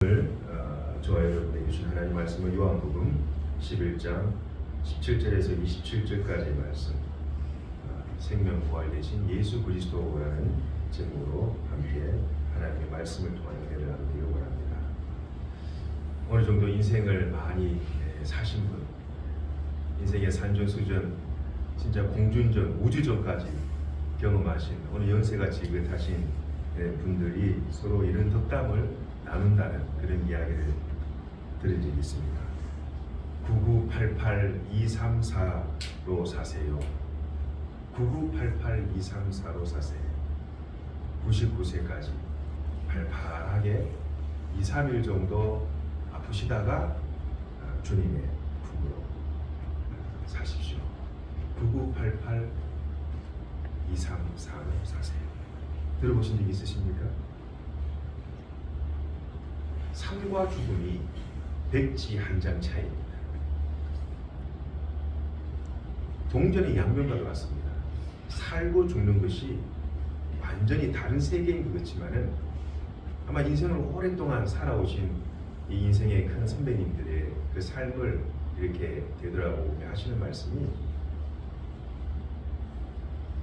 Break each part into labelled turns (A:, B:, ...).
A: 저와 여러분에게 주신 하나님 말씀은 요한복음 11장 17절에서 27절까지의 말씀, 생명 부활 되신 예수 그리스도라는 제목으로 함께 하나님의 말씀을 통한 은혜를 나누기를 원합니다. 어느 정도 인생을 많이 사신 분, 인생의 산전수전, 진짜 공중전, 우주전까지 경험하신 어느 연세가 지긋하신 분들이 서로 이런 덕담을 나눈다는 그런 이야기를 들은 적이 있습니다. 9988-234로 사세요. 9988-234로 사세요. 99세까지 팔팔하게 2-3일 정도 아프시다가 주님의 품으로 사십시오. 9988-234로 사세요. 들어보신 적 있으십니까? 삶과 죽음이 백지 한 장 차이입니다. 동전의 양면과도 같습니다. 살고 죽는 것이 완전히 다른 세계인 것 같지만은 아마 인생을 오랫동안 살아오신 이 인생의 큰 선배님들의 그 삶을 이렇게 되돌아보며 하시는 말씀이,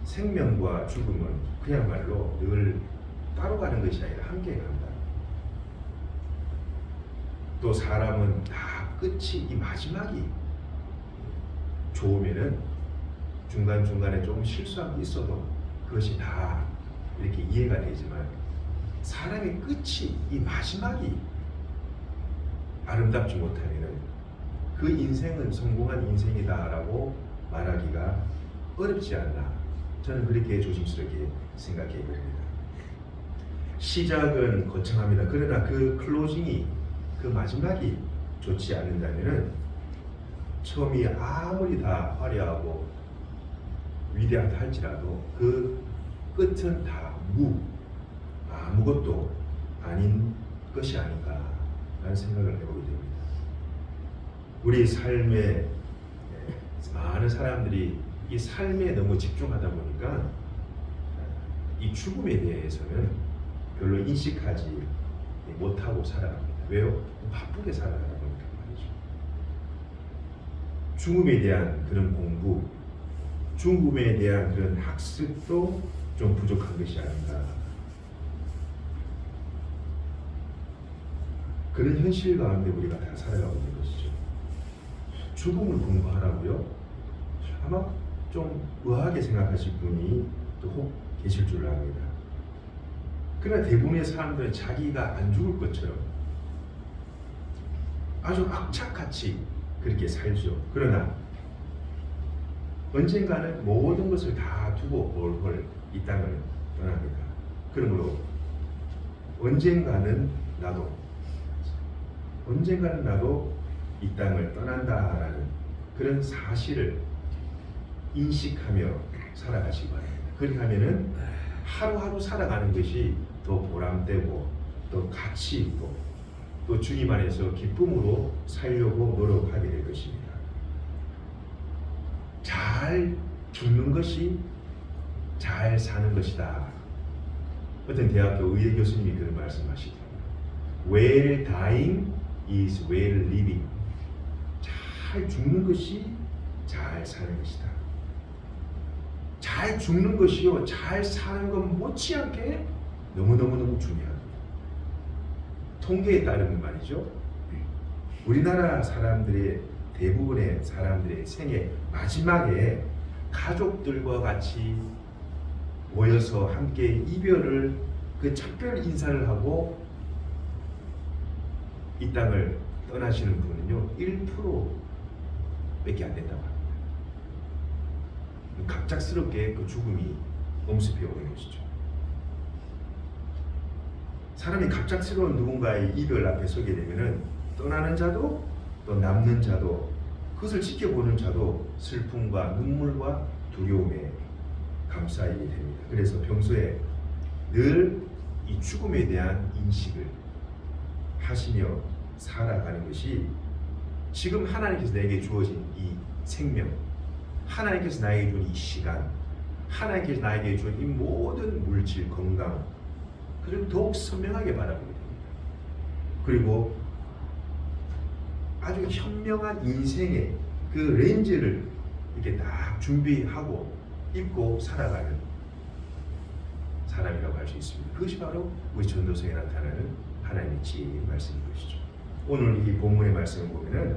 A: 생명과 죽음은 그야말로 늘 따로 가는 것이 아니라 함께 간다. 또 사람은 다 끝이, 이 마지막이 좋으면은 중간중간에 조금 실수한 게 있어도 그것이 다 이렇게 이해가 되지만, 사람의 끝이, 이 마지막이 아름답지 못하면은 그 인생은 성공한 인생이다라고 말하기가 어렵지 않나, 저는 그렇게 조심스럽게 생각해 봅니다. 시작은 거창합니다. 그러나 그 클로징이, 그 마지막이 좋지 않는다면은 처음이 아무리 다 화려하고 위대하다 할지라도 그 끝은 다 아무것도 아닌 것이 아닌가라는 생각을 해보게 됩니다. 우리 삶에 많은 사람들이 이 삶에 너무 집중하다 보니까 이 죽음에 대해서는 별로 인식하지 못하고 살아갑니다. 왜요? 바쁘게 살아가다 보니까 말이죠. 죽음에 대한 그런 공부, 죽음에 대한 그런 학습도 좀 부족한 것이 아닌가. 그런 현실 가운데 우리가 다 살아가고 있는 것이죠. 죽음을 공부하라고요? 아마 좀 의아하게 생각하실 분이 또 혹 계실 줄 압니다. 그러나 대부분의 사람들은 자기가 안 죽을 것처럼 아주 악착같이 그렇게 살죠. 그러나 언젠가는 모든 것을 다 두고 홀홀 이 땅을 떠납니다. 그러므로 언젠가는 나도 이 땅을 떠난다라는 그런 사실을 인식하며 살아가시기 바랍니다. 그렇게 하면은 하루하루 살아가는 것이 더 보람되고 또 가치 있고 또 주님 안에서 기쁨으로 살려고 노력하게 될 것입니다. 잘 죽는 것이 잘 사는 것이다. 어떤 대학교 의대 교수님이 그런 말씀하시더라고요. Well dying is well living. 잘 죽는 것이 잘 사는 것이다. 잘 죽는 것이요, 잘 사는 건 못지않게 너무너무 중요합니다. 통계에 따르면 말이죠, 우리나라 사람들의 대부분의 사람들의 생애 마지막에 가족들과 같이 모여서 함께 이별을, 그 작별 인사를 하고 이 땅을 떠나시는 분은요 1%밖에 안 된다고 합니다. 갑작스럽게 그 죽음이 엄습해 오는 것이죠. 사람이 갑작스러운 누군가의 이별 앞에 서게 되면은 떠나는 자도 또 남는 자도 그것을 지켜보는 자도 슬픔과 눈물과 두려움에 감싸이게 됩니다. 그래서 평소에 늘 이 죽음에 대한 인식을 하시며 살아가는 것이, 지금 하나님께서 내게 주어진 이 생명, 하나님께서 나에게 준 이 시간, 하나님께서 나에게 준 이 모든 물질, 건강, 그리고 더욱 선명하게 바라보게 됩니다. 그리고 아주 현명한 인생의 그 렌즈를 이렇게 딱 준비하고 입고 살아가는 사람이라고 할 수 있습니다. 그것이 바로 우리 전도서에 나타나는 하나님의 지혜의 말씀인 것이죠. 오늘 이 본문의 말씀을 보면은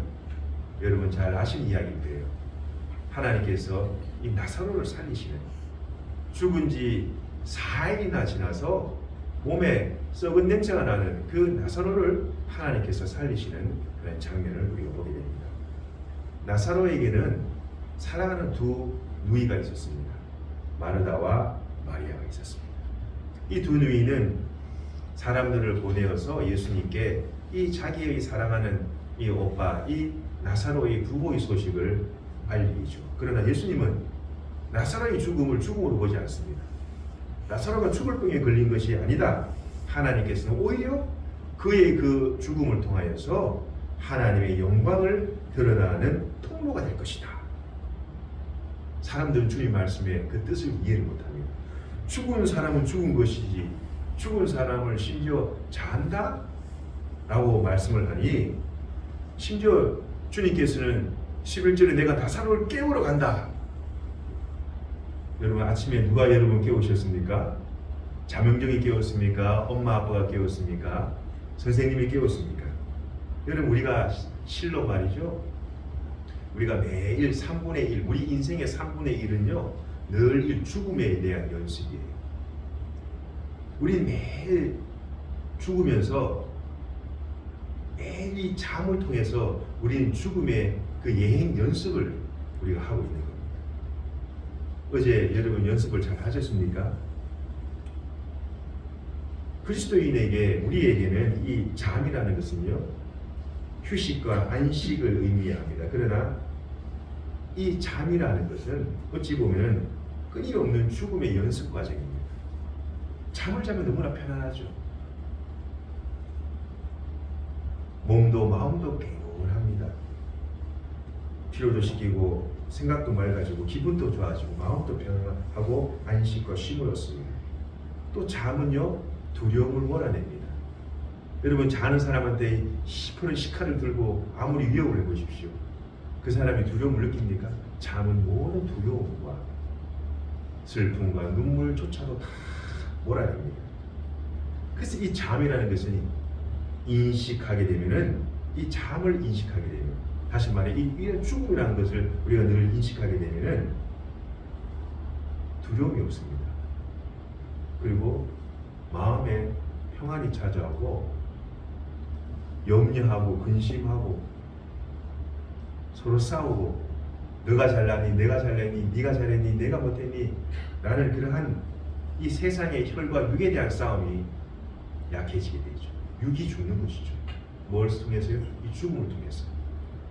A: 여러분 잘 아시는 이야기일 거예요. 하나님께서 이 나사로를 살리시는, 죽은 지 4일이나 지나서 몸에 썩은 냄새가 나는 그 나사로를 하나님께서 살리시는 그런 장면을 우리가 보게 됩니다. 나사로에게는 사랑하는 두 누이가 있었습니다. 마르다와 마리아가 있었습니다. 이 두 누이는 사람들을 보내어서 예수님께 이 자기의 사랑하는 이 오빠, 이 나사로의 부고의 소식을 알리죠. 그러나 예수님은 나사로의 죽음을 죽음으로 보지 않습니다. 나사로가 죽을 병에 걸린 것이 아니다. 하나님께서는 오히려 그의 그 죽음을 통하여서 하나님의 영광을 드러나는 통로가 될 것이다. 사람들은 주님 말씀에 그 뜻을 이해를 못합니다. 죽은 사람은 죽은 것이지 죽은 사람을 심지어 잔다? 라고 말씀을 하니, 심지어 주님께서는 11절에 내가 나사로를 깨우러 간다. 여러분 아침에 누가 여러분 깨우셨습니까? 자명정이 깨웠습니까? 엄마 아빠가 깨웠습니까? 선생님이 깨웠습니까? 여러분 우리가 실로 말이죠. 우리가 매일 3분의 1, 우리 인생의 3분의 1은요 늘 이 죽음에 대한 연습이에요. 우리 매일 죽으면서 매일 이 잠을 통해서 우리는 죽음의 그 예행 연습을 우리가 하고 있는 겁니다. 어제 여러분 연습을 잘 하셨습니까? 그리스도인에게, 우리에게는 이 잠이라는 것은요 휴식과 안식을 의미합니다. 그러나 이 잠이라는 것은 어찌 보면 끊임없는 죽음의 연습 과정입니다. 잠을 자면 너무나 편안하죠. 몸도 마음도 개운합니다. 피로도 식히고 생각도 맑아지고 기분도 좋아지고 마음도 편안하고 안식과 쉼을 얻습니다. 또 잠은요 두려움을 몰아냅니다. 여러분 자는 사람한테 시퍼런 시카를 들고 아무리 위협을 해보십시오. 그 사람이 두려움을 느낍니까? 잠은 모든 두려움과 슬픔과 눈물조차도 다 몰아냅니다. 그래서 이 잠이라는 것은 인식하게 되면은, 이 잠을 인식하게 되면, 다시 말해 이 죽음이라는 것을 우리가 늘 인식하게 되면은 두려움이 없습니다. 그리고 마음에 평안이 찾아오고 염려하고 근심하고 서로 싸우고 너가 잘나니 내가 잘했니 네가 잘했니 내가 못했니 라는 그러한 이 세상의 혈과 육에 대한 싸움이 약해지게 되죠. 육이 죽는 것이죠. 뭘 통해서요? 이 죽음을 통해서.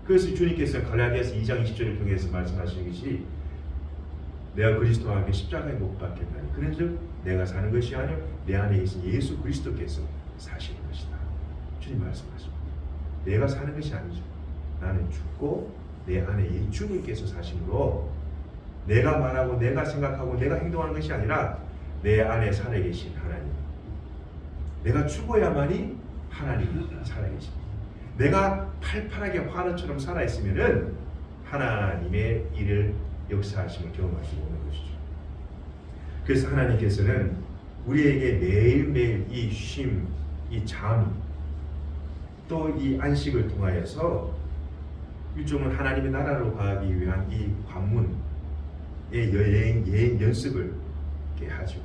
A: 그래서 주님께서 갈라디아서 2장 20절을 통해서 말씀하시는 것이 내가 그리스도와 함께 십자가에 못 박혔다니 그런즉 내가 사는 것이 아니요 내 안에 계신 예수 그리스도께서 사시는 것이다. 주님 말씀하십니다. 내가 사는 것이 아니죠. 나는 죽고 내 안에 이 주님께서 사심으로 내가 말하고 내가 생각하고 내가 행동하는 것이 아니라 내 안에 살아계신 하나님, 내가 죽어야만이 하나님이 살아계십니다. 내가 팔팔하게 화로처럼 살아있으면은 하나님의 일을 역사하심을 경험할 수 없는 것이죠. 그래서 하나님께서는 우리에게 매일매일 이 쉼, 이 잠, 또 이 안식을 통하여서 일종은 하나님의 나라로 가기 위한 이 관문의 여행 연습을 이렇게 하죠.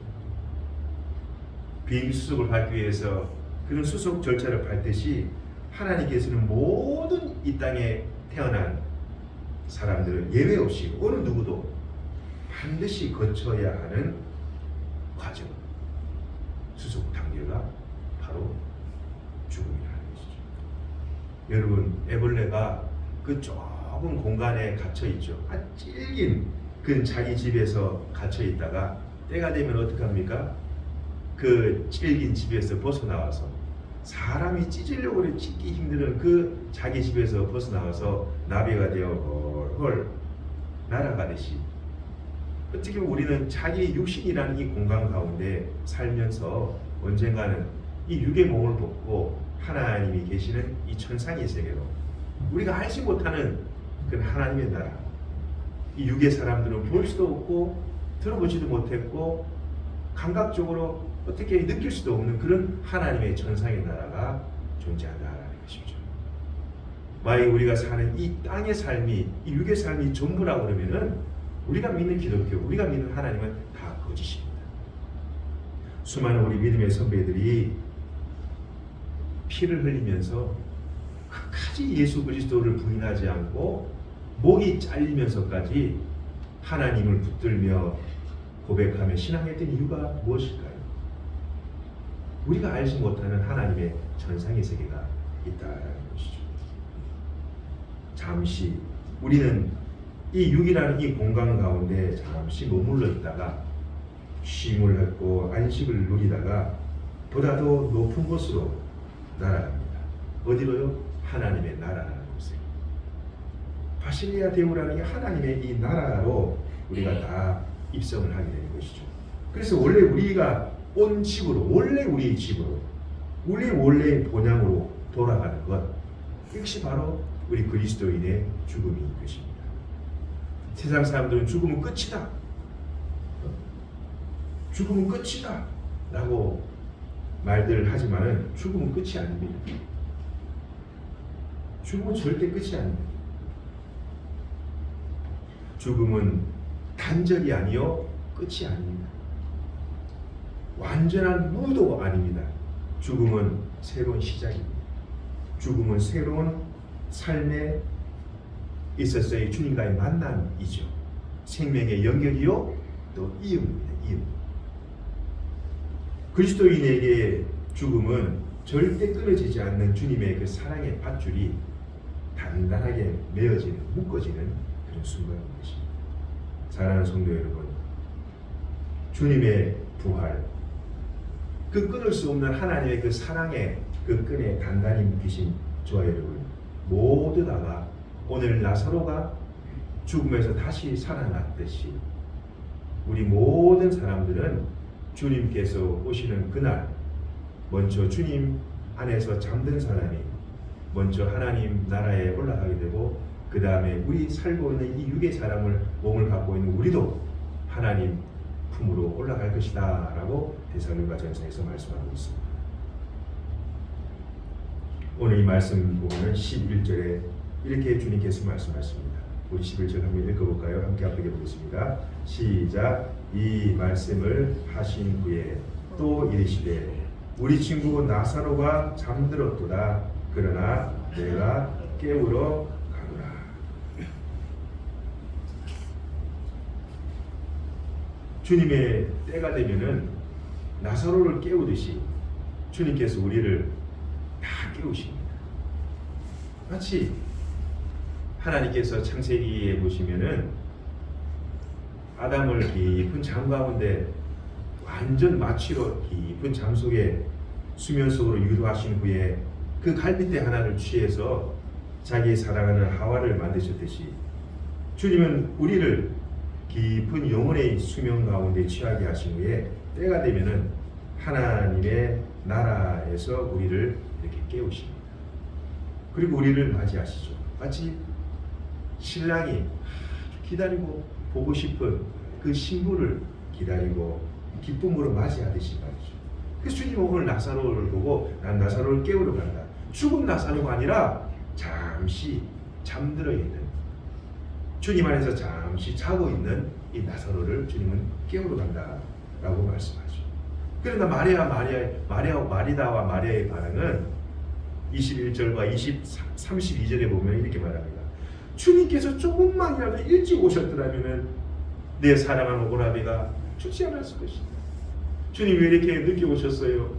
A: 비행기 수속을 밟기 위해서 그런 수속 절차를 밟듯이 하나님께서는 모든 이 땅에 태어난 사람들은 예외 없이 어느 누구도 반드시 거쳐야 하는 과정, 수속 단계가 바로 죽음이라는 것이죠. 여러분 애벌레가 그 좁은 공간에 갇혀 있죠. 찔긴 그 자기 집에서 갇혀 있다가 때가 되면 어떻게 합니까? 그 찔긴 집에서 벗어나와서 사람이 찢으려고 찢기 힘든 그 자기 집에서 벗어나와서 나비가 되어 헐 날아가듯이 어떻게 보면 우리는 자기 육신이라는 이 공간 가운데 살면서 언젠가는 이 육의 몸을 벗고 하나님이 계시는 이 천상의 세계로 우리가 알지 못하는 그 하나님의 나라, 이 육의 사람들은 볼 수도 없고 들어보지도 못했고 감각적으로 어떻게 느낄 수도 없는 그런 하나님의 천상의 나라가 존재한다라는 것이죠. 만약 우리가 사는 이 땅의 삶이, 이 육의 삶이 전부라고 그러면은 우리가 믿는 기독교, 우리가 믿는 하나님은 다 거짓입니다. 수많은 우리 믿음의 선배들이 피를 흘리면서 끝까지 예수 그리스도를 부인하지 않고 목이 잘리면서까지 하나님을 붙들며 고백하며 신앙했던 이유가 무엇일까요? 우리가 알지 못하는 하나님의 천상의 세계가 있다는 것이죠. 잠시 우리는 이 육이라는 이 공간 가운데 잠시 머물러 있다가 쉼을 갖고 안식을 누리다가 보다 더 높은 곳으로 날아갑니다. 어디로요? 하나님의 나라라는 곳에. 바실리아 데우라는 게 하나님의 이 나라로 우리가 다 입성을 하게 되는 것이죠. 그래서 원래 우리가 온 집으로, 원래 우리의 집으로, 우리 원래의 본향으로 돌아가는 것, 이것이 바로 우리 그리스도인의 죽음인 것입니다. 세상 사람들은 죽음은 끝이다, 죽음은 끝이다 라고 말들 하지만은 죽음은 끝이 아닙니다. 죽음은 절대 끝이 아닙니다. 죽음은 단절이 아니요 끝이 아닙니다. 완전한 무도 아닙니다. 죽음은 새로운 시작입니다. 죽음은 새로운 삶에 있었어의 주님과의 만남이죠. 생명의 연결이요 또 이음입니다. 이음. 그리스도인에게 죽음은 절대 끊어지지 않는 주님의 그 사랑의 밧줄이 단단하게 메어지는, 묶어지는 그런 순간인 것입니다. 사랑하는 성도 여러분, 주님의 부활, 그 끊을 수 없는 하나님의 그 사랑의 그 끈에 단단히 묶이신 저와 여러분 모두 다가 오늘 나사로가 죽음에서 다시 살아났듯이 우리 모든 사람들은 주님께서 오시는 그날 먼저 주님 안에서 잠든 사람이 먼저 하나님 나라에 올라가게 되고 그 다음에 우리 살고 있는 이 육의 사람을 몸을 갖고 있는 우리도 하나님 품으로 올라갈 것이다 라고 데살로니가 전서에서 말씀하고 있습니다. 오늘 이 말씀 보면 11절에 이렇게 주님께서 말씀하십니다. 우리 11절 한번 읽어볼까요? 함께 앞에 보겠습니다. 시작. 이 말씀을 하신 후에 또 이르시되 우리 친구 나사로가 잠들었도다. 그러나 내가 깨우러 가노라. 주님의 때가 되면은 나사로를 깨우듯이 주님께서 우리를 다 깨우십니다. 마치 하나님께서 창세기에 보시면은 아담을 깊은 잠 가운데 완전 마취로 깊은 잠 속에 수면 속으로 유도하신 후에 그 갈빗대 하나를 취해서 자기 사랑하는 하와를 만드셨듯이 주님은 우리를 깊은 영혼의 수면 가운데 취하게 하신 후에 때가 되면은 하나님의 나라에서 우리를 이렇게 깨우십니다. 그리고 우리를 맞이하시죠. 마치 신랑이 기다리고 보고 싶은 그 신부를 기다리고 기쁨으로 맞이하듯이 말이죠. 그래서 주님은 오늘 나사로를 보고 난 나사로를 깨우러 간다. 죽은 나사로가 아니라 잠시 잠들어 있는 주님 안에서 잠시 자고 있는 이 나사로를 주님은 깨우러 간다라고 말씀하죠. 그러나 마리다와 마리아의 반응은 21절과 32절에 보면 이렇게 말합니다. 주님께서 조금만이라도 일찍 오셨더라면 내 사랑하는 오라비가 죽지 않았을 것이다. 주님 왜 이렇게 늦게 오셨어요?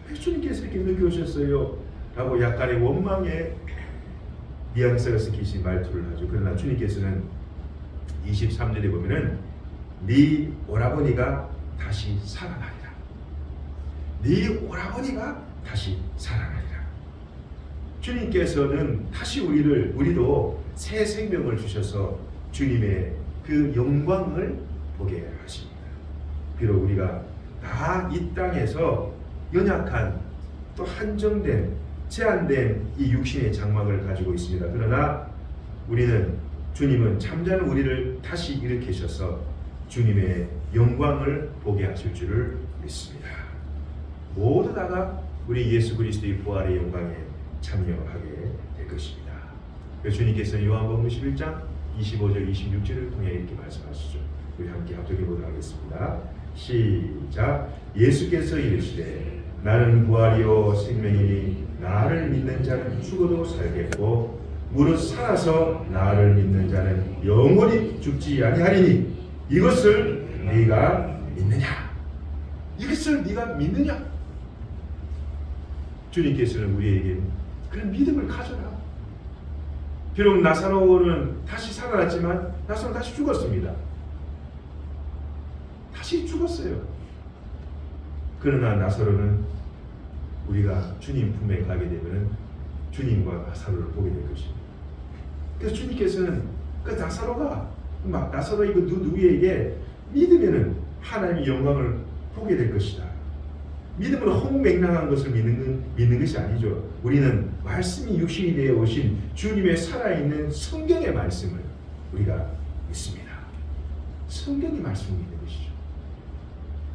A: 왜 주님께서 이렇게 늦게 오셨어요? 라고 약간의 원망의 뉘앙스가 섞이신 말투를 하죠. 그러나 주님께서는 23절에 보면은 네 오라버니가 다시 살아나리라. 네 오라버니가 다시 살아나리라. 주님께서는 다시 우리도 새 생명을 주셔서 주님의 그 영광을 보게 하십니다. 비록 우리가 다 이 땅에서 연약한 또 한정된 제한된 이 육신의 장막을 가지고 있습니다. 그러나 우리는 주님은 잠자는 우리를 다시 일으키셔서 주님의 영광을 보게 하실 줄을 믿습니다. 모두 다가 우리 예수 그리스도의 부활의 영광에 참여하게 될 것입니다. 주님께서는 요한복음 11장 25절 26절을 통해 이렇게 말씀하시죠. 우리 함께 합독해 보도록 하겠습니다. 시작. 예수께서 이르시되 나는 부활이요 생명이니 나를 믿는 자는 죽어도 살겠고 무릇 살아서 나를 믿는 자는 영원히 죽지 아니하리니 이것을 네가 믿느냐? 이것을 네가 믿느냐? 주님께서는 우리에게 그런 믿음을 가져라. 비록 나사로는 다시 살아났지만 나사로는 다시 죽었습니다. 다시 죽었어요. 그러나 나사로는 우리가 주님 품에 가게 되면 주님과 나사로를 보게 될 것입니다. 그래서 주님께서는 그 나사로가 나사로의 그 누구에게 믿으면은 하나님의 영광을 보게 될 것이다. 믿음은 홍맹랑한 것을 믿는 것이 아니죠. 우리는 말씀이 육신이 되어 오신 주님의 살아있는 성경의 말씀을 우리가 믿습니다. 성경의 말씀을 믿는 것이죠.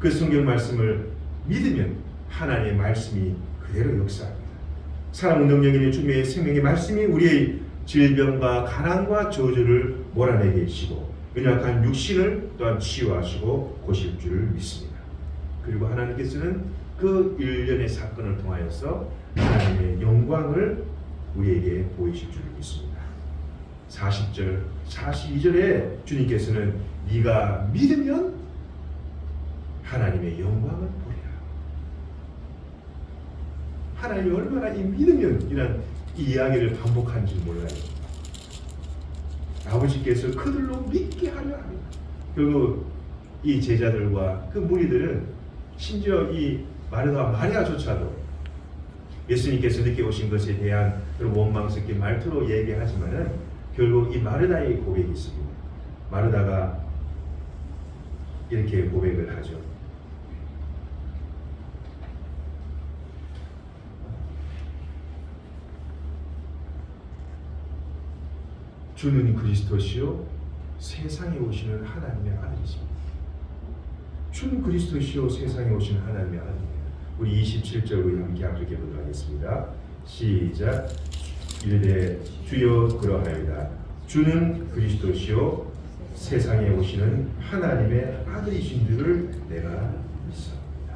A: 그 성경 말씀을 믿으면 하나님의 말씀이 그대로 역사합니다. 사랑은 능력이니 주님의 생명의 말씀이 우리의 질병과 가난과 저주를 몰아내게 하시고 연약한 육신을 또한 치유하시고 고실 줄을 믿습니다. 그리고 하나님께서는 그 일련의 사건을 통하여서 하나님의 영광을 우리에게 보이실 줄을 믿습니다. 40절, 42절에 주님께서는 네가 믿으면 하나님의 영광을 보리라. 하나님이 얼마나 이 믿으면이란 이 이야기를 반복하는지 몰라요. 아버지께서 그들로 믿게 하려 합니다. 결국 이 제자들과 그 무리들은 심지어 이 마르다와 마리아조차도 예수님께서 늦게 오신 것에 대한 그런 원망스럽게 말투로 얘기하지만은 결국 이 마르다의 고백이 있습니다. 마르다가 이렇게 고백을 하죠. 주는 그리스도시요 세상에 오시는 하나님의 아들이십니다. 주는 그리스도시요 세상에 오시는 하나님의 아들입니다. 우리 27절 우리 함께 합독해 보도록 하겠습니다. 시작. 이르되 주여 그러하여다. 주는 그리스도시요 세상에 오시는 하나님의 아들이신 줄을 내가 믿습니다.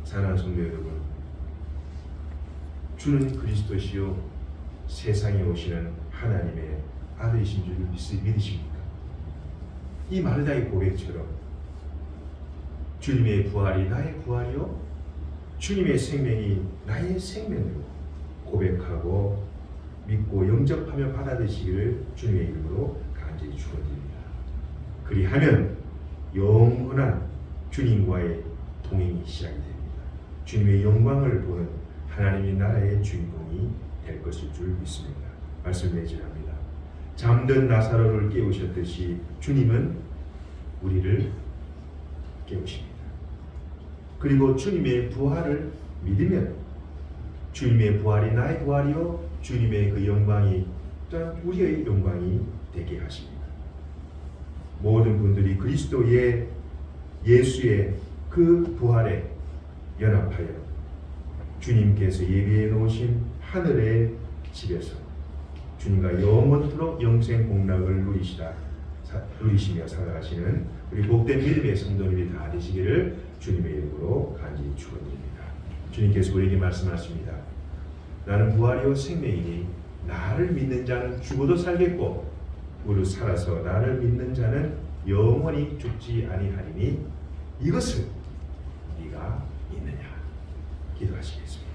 A: 사랑하는 성도 여러분, 주는 그리스도시요 세상에 오시는 하나님의 아들이신 줄 믿으십니까? 이 마르다의 고백처럼 주님의 부활이 나의 부활이요 주님의 생명이 나의 생명으로 고백하고 믿고 영접하며 받아들이시기를 주님의 이름으로 간절히 축원드립니다. 그리하면 영원한 주님과의 동행이 시작이 됩니다. 주님의 영광을 보는 하나님의 나라의 주인공이 될 것일 줄 믿습니다. 말씀 내지합니다. 잠든 나사로를 깨우셨듯이 주님은 우리를 깨우십니다. 그리고 주님의 부활을 믿으면 주님의 부활이 나의 부활이요 주님의 그 영광이 또한 우리의 영광이 되게 하십니다. 모든 분들이 그리스도의 예수의 그 부활에 연합하여 주님께서 예비해 놓으신 하늘의 집에서 주님과 영원토록 영생 공락을 누리시며 살아가시는 우리 복된 믿음의 성도님이 다 되시기를 주님의 이름으로 간절히 축원드립니다. 주님께서 우리에게 말씀하십니다. 나는 부활이요 생명이니 나를 믿는 자는 죽어도 살겠고 무릇 살아서 나를 믿는 자는 영원히 죽지 아니하리니 이것을 네가 믿느냐? 기도하시겠습니다.